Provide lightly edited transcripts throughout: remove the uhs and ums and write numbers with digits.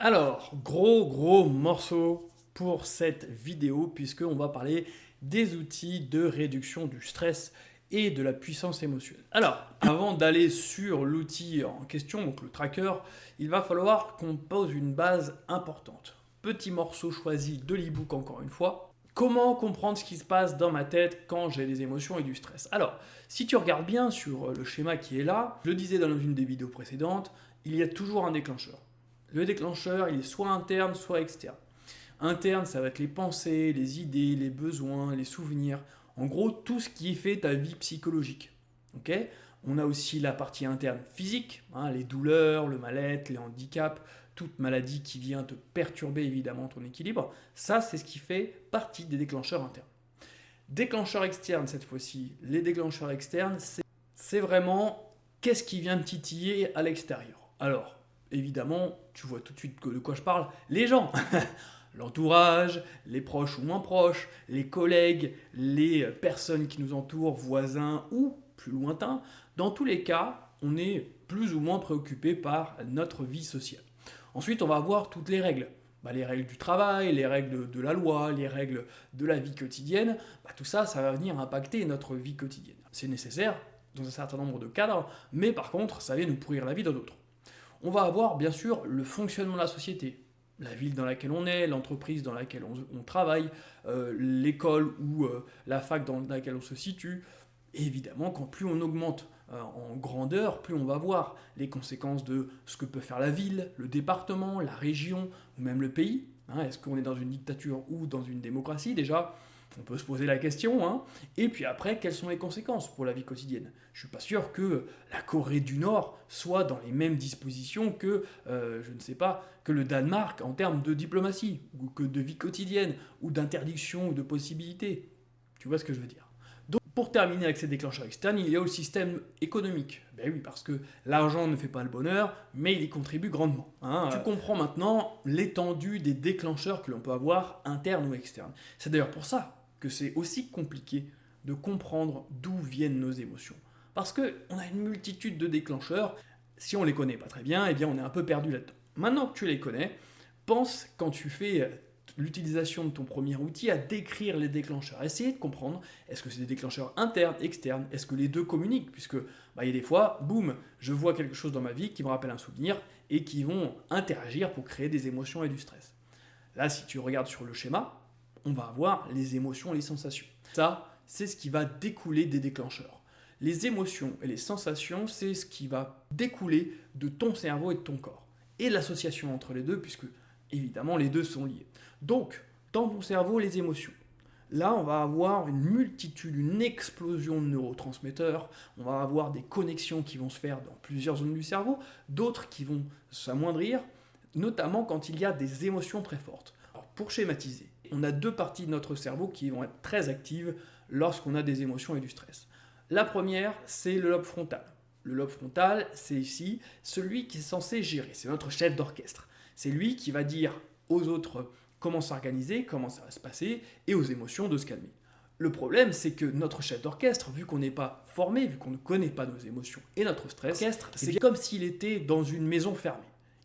Alors, gros morceau pour cette vidéo puisqu'on va parler des outils de réduction du stress et de la puissance émotionnelle. Alors, avant d'aller sur l'outil en question, donc le tracker, il va falloir qu'on pose une base importante. Petit morceau choisi de l'ebook encore une fois. Comment comprendre ce qui se passe dans ma tête quand j'ai des émotions et du stress? Alors, si tu regardes bien sur le schéma qui est là, je le disais dans une des vidéos précédentes, il y a toujours un déclencheur. Le déclencheur, il est soit interne, soit externe. Interne, ça va être les pensées, les idées, les besoins, les souvenirs. En gros, tout ce qui fait ta vie psychologique. Ok. On a aussi la partie interne physique, hein, les douleurs, le mal-être, les handicaps, toute maladie qui vient te perturber évidemment ton équilibre. Ça, c'est ce qui fait partie des déclencheurs internes. Déclencheurs externes, cette fois-ci, les déclencheurs externes, c'est vraiment qu'est-ce qui vient te titiller à l'extérieur. Alors, évidemment, tu vois tout de suite de quoi je parle, les gens, l'entourage, les proches ou moins proches, les collègues, les personnes qui nous entourent, voisins ou plus lointains. Dans tous les cas, on est plus ou moins préoccupé par notre vie sociale. Ensuite, on va avoir toutes les règles. Les règles du travail, les règles de la loi, les règles de la vie quotidienne, tout ça, ça va venir impacter notre vie quotidienne. C'est nécessaire dans un certain nombre de cadres, mais par contre, ça vient nous pourrir la vie dans d'autres. On va avoir bien sûr le fonctionnement de la société, la ville dans laquelle on est, l'entreprise dans laquelle on travaille, l'école ou la fac dans laquelle on se situe. Et évidemment, quand plus on augmente en grandeur, plus on va voir les conséquences de ce que peut faire la ville, le département, la région ou même le pays. Est-ce qu'on est dans une dictature ou dans une démocratie déjà? On peut se poser la question, hein. Et puis après, quelles sont les conséquences pour la vie quotidienne? Je suis pas sûr que la Corée du Nord soit dans les mêmes dispositions que, je ne sais pas, que le Danemark en termes de diplomatie, ou que de vie quotidienne, ou d'interdiction, ou de possibilités. Tu vois ce que je veux dire? Donc, pour terminer avec ces déclencheurs externes, il y a le système économique. Ben oui, parce que l'argent ne fait pas le bonheur, mais il y contribue grandement. Tu comprends maintenant l'étendue des déclencheurs que l'on peut avoir, internes ou externes. C'est d'ailleurs pour ça que c'est aussi compliqué de comprendre d'où viennent nos émotions. Parce qu'on a une multitude de déclencheurs. Si on ne les connaît pas très bien, eh bien on est un peu perdu là-dedans. Maintenant que tu les connais, pense quand tu fais l'utilisation de ton premier outil à décrire les déclencheurs. Essayez de comprendre, est-ce que c'est des déclencheurs internes, externes, est-ce que les deux communiquent? Puisque il y a des fois, boum, je vois quelque chose dans ma vie qui me rappelle un souvenir et qui vont interagir pour créer des émotions et du stress. Là, si tu regardes sur le schéma, on va avoir les émotions et les sensations. Ça, c'est ce qui va découler des déclencheurs. Les émotions et les sensations, c'est ce qui va découler de ton cerveau et de ton corps. Et l'association entre les deux, puisque évidemment les deux sont liés. Donc, dans ton cerveau, les émotions. Là, on va avoir une multitude, une explosion de neurotransmetteurs, on va avoir des connexions qui vont se faire dans plusieurs zones du cerveau, d'autres qui vont s'amoindrir, notamment quand il y a des émotions très fortes. Alors, pour schématiser, on a deux parties de notre cerveau qui vont être très actives lorsqu'on a des émotions et du stress. La première, c'est le lobe frontal. Le lobe frontal, c'est ici celui qui est censé gérer, c'est notre chef d'orchestre. C'est lui qui va dire aux autres comment s'organiser, comment ça va se passer, et aux émotions de se calmer. Le problème, c'est que notre chef d'orchestre, vu qu'on n'est pas formé, vu qu'on ne connaît pas nos émotions et notre stress, c'est comme s'il était dans une maison fermée.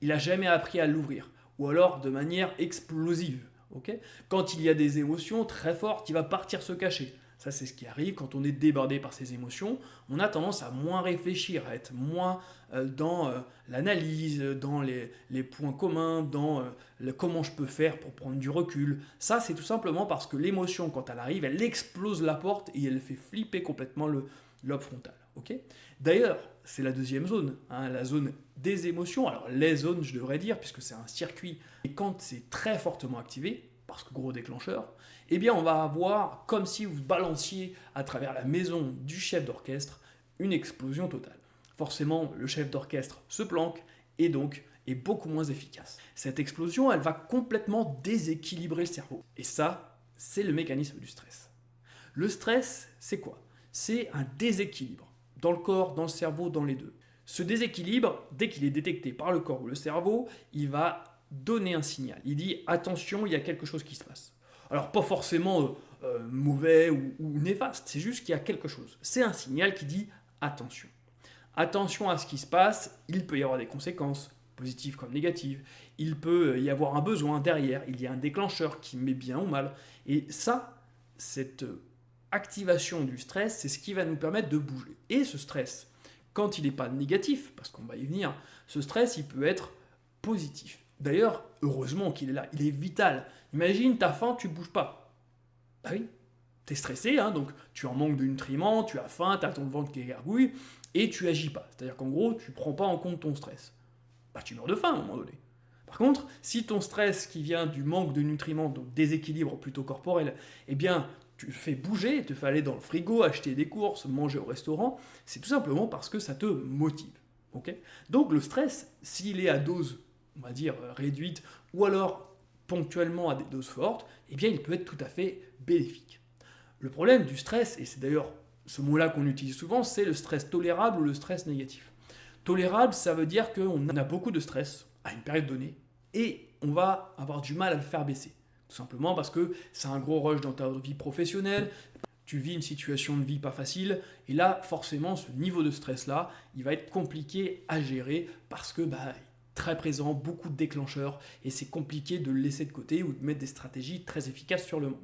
Il n'a jamais appris à l'ouvrir, ou alors de manière explosive. Okay. Quand il y a des émotions très fortes, il va partir se cacher. Ça, c'est ce qui arrive quand on est débordé par ses émotions. On a tendance à moins réfléchir, à être moins dans l'analyse, dans les points communs, dans comment je peux faire pour prendre du recul. Ça, c'est tout simplement parce que l'émotion, quand elle arrive, elle explose la porte et elle fait flipper complètement le lobe frontal. Okay. D'ailleurs, c'est la deuxième zone, la zone des émotions. Alors, les zones, je devrais dire, puisque c'est un circuit. Et quand c'est très fortement activé, parce que gros déclencheur, eh bien on va avoir, comme si vous balanciez à travers la maison du chef d'orchestre, une explosion totale. Forcément, le chef d'orchestre se planque et donc est beaucoup moins efficace. Cette explosion, elle va complètement déséquilibrer le cerveau. Et ça, c'est le mécanisme du stress. Le stress, c'est quoi? C'est un déséquilibre dans le corps, dans le cerveau, dans les deux. Ce déséquilibre, dès qu'il est détecté par le corps ou le cerveau, il va donner un signal. Il dit attention, il y a quelque chose qui se passe. Alors pas forcément mauvais ou néfaste, c'est juste qu'il y a quelque chose. C'est un signal qui dit attention. Attention à ce qui se passe, il peut y avoir des conséquences positive comme négative. Il peut y avoir un besoin derrière, il y a un déclencheur qui met bien ou mal. Et ça, cette activation du stress, c'est ce qui va nous permettre de bouger. Et ce stress, quand il n'est pas négatif, parce qu'on va y venir, ce stress, il peut être positif. D'ailleurs, heureusement qu'il est là, il est vital. Imagine, t'as faim, tu ne bouges pas. Bah oui, t'es stressé, hein, donc tu en manques de nutriments, tu as faim, t'as ton ventre qui gargouille, et tu agis pas. C'est-à-dire qu'en gros, tu prends pas en compte ton stress. Bah tu meurs de faim à un moment donné. Par contre, si ton stress qui vient du manque de nutriments, donc déséquilibre plutôt corporel, eh bien, tu te fais bouger, te fais aller dans le frigo, acheter des courses, manger au restaurant, c'est tout simplement parce que ça te motive. Ok. Donc le stress, s'il est à dose, on va dire, réduite, ou alors ponctuellement à des doses fortes, eh bien, il peut être tout à fait bénéfique. Le problème du stress, et c'est d'ailleurs ce mot-là qu'on utilise souvent, c'est le stress tolérable ou le stress négatif. Tolérable, ça veut dire qu'on a beaucoup de stress à une période donnée et on va avoir du mal à le faire baisser. Tout simplement parce que c'est un gros rush dans ta vie professionnelle, tu vis une situation de vie pas facile et là, forcément, ce niveau de stress-là, il va être compliqué à gérer parce que très présent, beaucoup de déclencheurs et c'est compliqué de le laisser de côté ou de mettre des stratégies très efficaces sur le moment.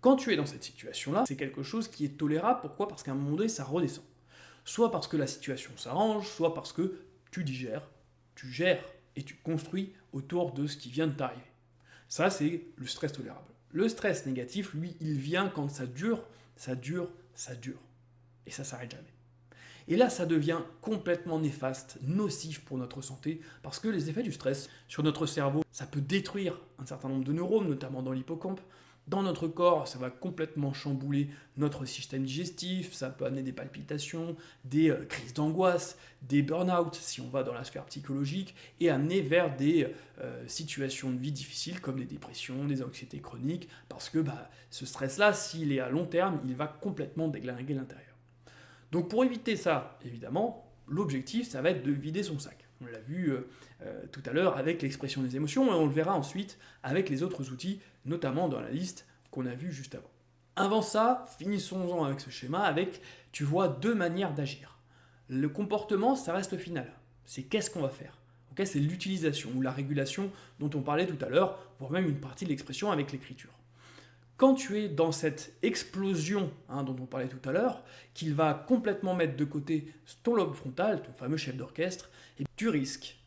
Quand tu es dans cette situation-là, c'est quelque chose qui est tolérable. Pourquoi? Parce qu'à un moment donné, ça redescend. Soit parce que la situation s'arrange, soit parce que tu digères, tu gères et tu construis autour de ce qui vient de t'arriver. Ça, c'est le stress tolérable. Le stress négatif, lui, il vient quand ça dure, ça dure, ça dure. Et ça s'arrête jamais. Et là, ça devient complètement néfaste, nocif pour notre santé, parce que les effets du stress sur notre cerveau, ça peut détruire un certain nombre de neurones, notamment dans l'hippocampe. Dans notre corps, ça va complètement chambouler notre système digestif, ça peut amener des palpitations, des crises d'angoisse, des burn-out si on va dans la sphère psychologique, et amener vers des situations de vie difficiles comme des dépressions, des anxiétés chroniques, parce que ce stress-là, s'il est à long terme, il va complètement déglinguer l'intérieur. Donc pour éviter ça, évidemment, l'objectif, ça va être de vider son sac. On l'a vu tout à l'heure avec l'expression des émotions et on le verra ensuite avec les autres outils, notamment dans la liste qu'on a vue juste avant. Avant ça, finissons-en avec ce schéma avec, tu vois, deux manières d'agir. Le comportement, ça reste le final. C'est qu'est-ce qu'on va faire. Okay, c'est l'utilisation ou la régulation dont on parlait tout à l'heure, voire même une partie de l'expression avec l'écriture. Quand tu es dans cette explosion dont on parlait tout à l'heure, qu'il va complètement mettre de côté ton lobe frontal, ton fameux chef d'orchestre, et tu risques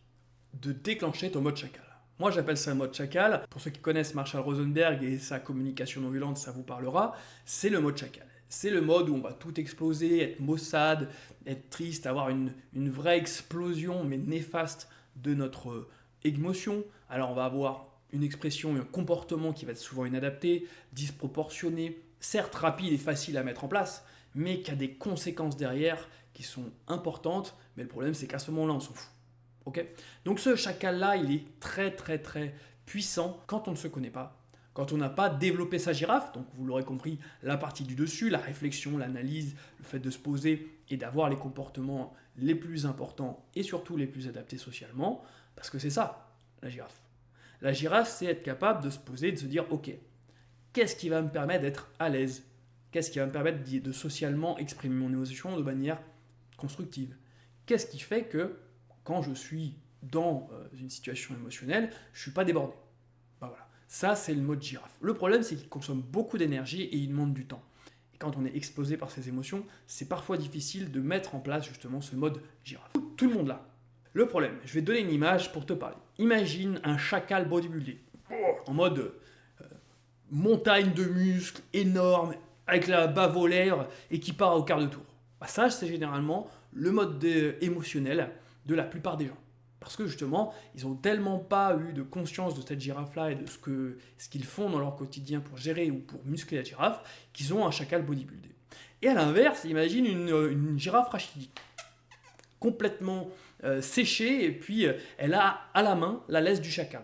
de déclencher ton mode chacal. Moi j'appelle ça le mode chacal. Pour ceux qui connaissent Marshall Rosenberg et sa communication non violente, ça vous parlera. C'est le mode chacal. C'est le mode où on va tout exploser, être maussade, être triste, avoir une vraie explosion mais néfaste de notre émotion. Alors on va avoir une expression, un comportement qui va être souvent inadapté, disproportionné, certes rapide et facile à mettre en place, mais qui a des conséquences derrière qui sont importantes. Mais le problème, c'est qu'à ce moment-là, on s'en fout. Okay. Donc ce chacal-là, il est très très très puissant quand on ne se connaît pas, quand on n'a pas développé sa girafe, donc vous l'aurez compris, la partie du dessus, la réflexion, l'analyse, le fait de se poser et d'avoir les comportements les plus importants et surtout les plus adaptés socialement, parce que c'est ça, la girafe. La girafe, c'est être capable de se poser, de se dire, ok, qu'est-ce qui va me permettre d'être à l'aise? Qu'est-ce qui va me permettre de socialement exprimer mon émotion de manière constructive? Qu'est-ce qui fait que quand je suis dans une situation émotionnelle, je ne suis pas débordé? Voilà. Ça, c'est le mode girafe. Le problème, c'est qu'il consomme beaucoup d'énergie et il demande du temps. Et quand on est explosé par ces émotions, c'est parfois difficile de mettre en place justement ce mode girafe. Tout le monde là. Le problème, je vais te donner une image pour te parler. Imagine un chacal bodybuildé, en mode montagne de muscles énorme, avec la bave aux lèvres et qui part au quart de tour. Ça, c'est généralement le mode émotionnel de la plupart des gens. Parce que justement, ils n'ont tellement pas eu de conscience de cette girafe-là et de ce qu'ils font dans leur quotidien pour gérer ou pour muscler la girafe, qu'ils ont un chacal bodybuildé. Et à l'inverse, imagine une girafe rachidique, complètement séchée, et puis elle a à la main la laisse du chacal.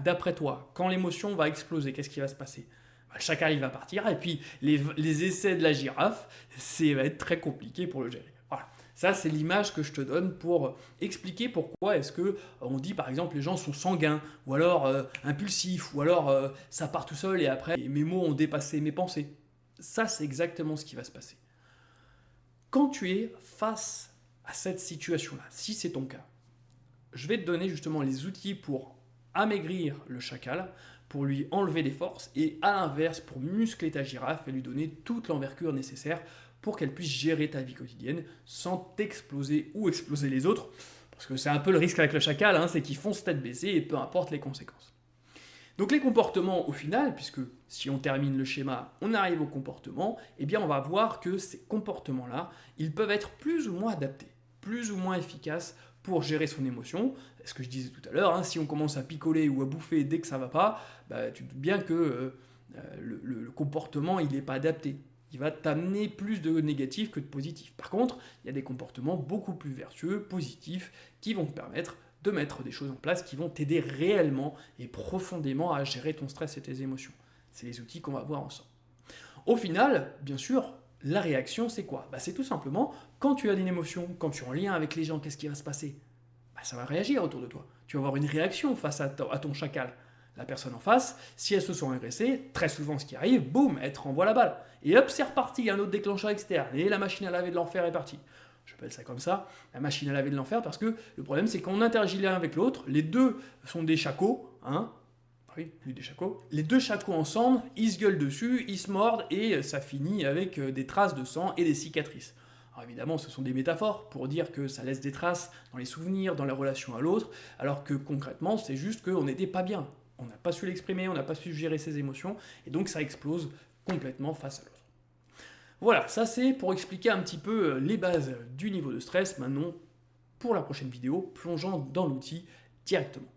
D'après toi, quand l'émotion va exploser, qu'est-ce qui va se passer? Le chacal il va partir, et puis les essais de la girafe, ça va être très compliqué pour le gérer. Voilà. Ça, c'est l'image que je te donne pour expliquer pourquoi est-ce que on dit par exemple les gens sont sanguins, ou alors impulsifs, ou alors ça part tout seul et après mes mots ont dépassé mes pensées. Ça, c'est exactement ce qui va se passer. Quand tu es face à cette situation-là, si c'est ton cas, je vais te donner justement les outils pour amaigrir le chacal, pour lui enlever des forces, et à l'inverse, pour muscler ta girafe et lui donner toute l'envergure nécessaire pour qu'elle puisse gérer ta vie quotidienne sans t'exploser ou exploser les autres. Parce que c'est un peu le risque avec le chacal, hein, c'est qu'ils foncent tête baissée et peu importe les conséquences. Donc les comportements au final, puisque si on termine le schéma, on arrive au comportement, eh bien on va voir que ces comportements-là, ils peuvent être plus ou moins adaptés, plus ou moins efficaces pour gérer son émotion. Ce que je disais tout à l'heure, hein, si on commence à picoler ou à bouffer dès que ça va pas, bah, tu te doutes bien que le comportement il n'est pas adapté. Il va t'amener plus de négatif que de positif. Par contre, il y a des comportements beaucoup plus vertueux, positifs, qui vont te permettre de mettre des choses en place qui vont t'aider réellement et profondément à gérer ton stress et tes émotions. C'est les outils qu'on va voir ensemble. Au final, bien sûr, la réaction, c'est quoi? Bah, c'est tout simplement, quand tu as une émotion, quand tu es en lien avec les gens, qu'est-ce qui va se passer? Bah, ça va réagir autour de toi. Tu vas avoir une réaction face à ton chacal. La personne en face, si elle se sent agressée, très souvent ce qui arrive, boum, elle te renvoie la balle. Et hop, c'est reparti, il y a un autre déclencheur externe. Et la machine à laver de l'enfer est partie. J'appelle ça comme ça, la machine à laver de l'enfer, parce que le problème c'est qu'on interagit l'un avec l'autre, les deux sont des shakos, hein, oui, des shakos. Les deux shakos ensemble, ils se gueulent dessus, ils se mordent, et ça finit avec des traces de sang et des cicatrices. Alors évidemment, ce sont des métaphores pour dire que ça laisse des traces dans les souvenirs, dans la relation à l'autre, alors que concrètement, c'est juste qu'on n'était pas bien. On n'a pas su l'exprimer, on n'a pas su gérer ses émotions, et donc ça explose complètement face à l'autre. Voilà, ça c'est pour expliquer un petit peu les bases du niveau de stress. Maintenant, pour la prochaine vidéo, plongeons dans l'outil directement.